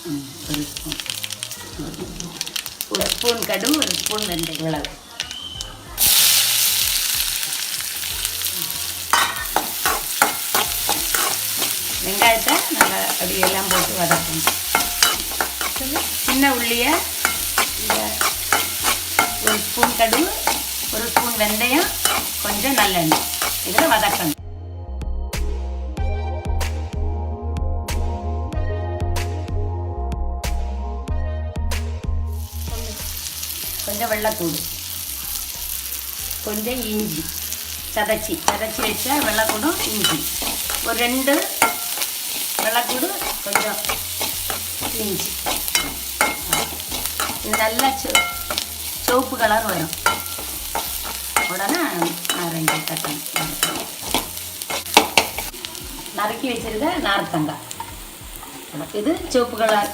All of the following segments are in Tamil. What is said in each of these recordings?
ஒரு ஸ்பூன், ஒரு ஸ்பூன் கடுகு, ஒரு ஸ்பூன் வெந்தயம், இவ்வளவு. வெங்காயத்தை நல்லா அப்படி எல்லாம் போட்டு வதக்கணும். சின்ன உள்ளியை இந்த ஒரு ஸ்பூன் கடுகு, ஒரு ஸ்பூன் வெந்தயம், கொஞ்சம் நல்லெண்ணெய் இதில் வதக்கணும். கொஞ்சம் வெள்ளைத்தூள், கொஞ்சம் இஞ்சி சதைச்சி வச்சா வெள்ளைத்தூளும் இஞ்சி, ஒரு 2 வெள்ளைத்தூள், கொஞ்சம் இஞ்சி. இது நல்லா சிவப்பு கலர் வரும். உடனே நான் 2 தக்காளி நறுக்கி வச்சிருக்க நார்த்தங்காய், இது சிவப்பு கலர்.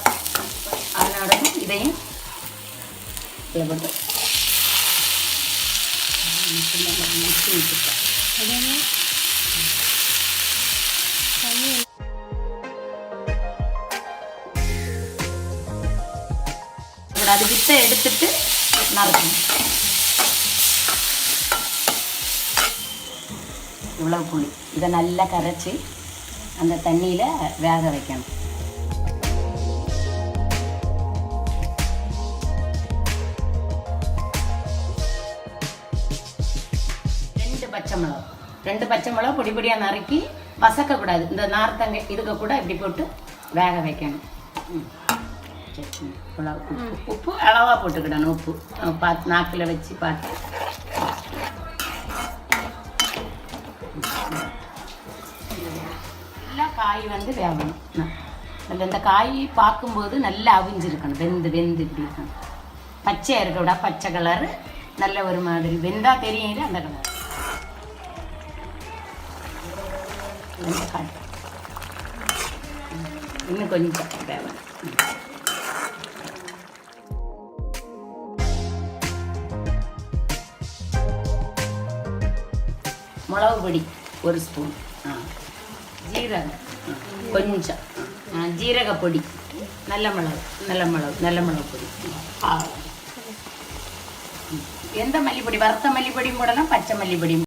அதனோட இதையும் இதில் போட்டு மிக்ஸி வச்சுருக்கேன். அது வித்தை எடுத்துட்டு நறுக்கணும். இவ்வளவு புளி இதை நல்லா கரைச்சி அந்த தண்ணியில் வேக வைக்கணும். 2 பச்சை மிளகா பொடி பொடியாக நறுக்கி வசக்கக்கூடாது. இந்த நார்த்தங்க இதுக்கு கூட இப்படி போட்டு வேக வைக்கணும். உப்பு அளவாக போட்டுக்கிடணும். உப்பு பார்த்து நாக்கில் வச்சு பார்த்து. நல்லா காய் வந்து வேகணும். அதில் இந்த காய் பார்க்கும்போது நல்லா அவிஞ்சிருக்கணும். வெந்து இப்படி இருக்கணும். பச்சையாக இருக்க விட பச்சை கலரு நல்ல ஒரு மாதிரி வெந்தா தெரியும் அந்த கலர். இன்னும் கொஞ்சம் தேவை. மிளகு பொடி 1 ஸ்பூன், ஜீரகம் கொஞ்சம், ஜீரக பொடி, நல்ல மிளகு பொடி. எந்த மல்லிப்பொடி? வறுத்த மல்லிப்பொடியும் போடலாம், பச்சை மல்லிப்பொடியும்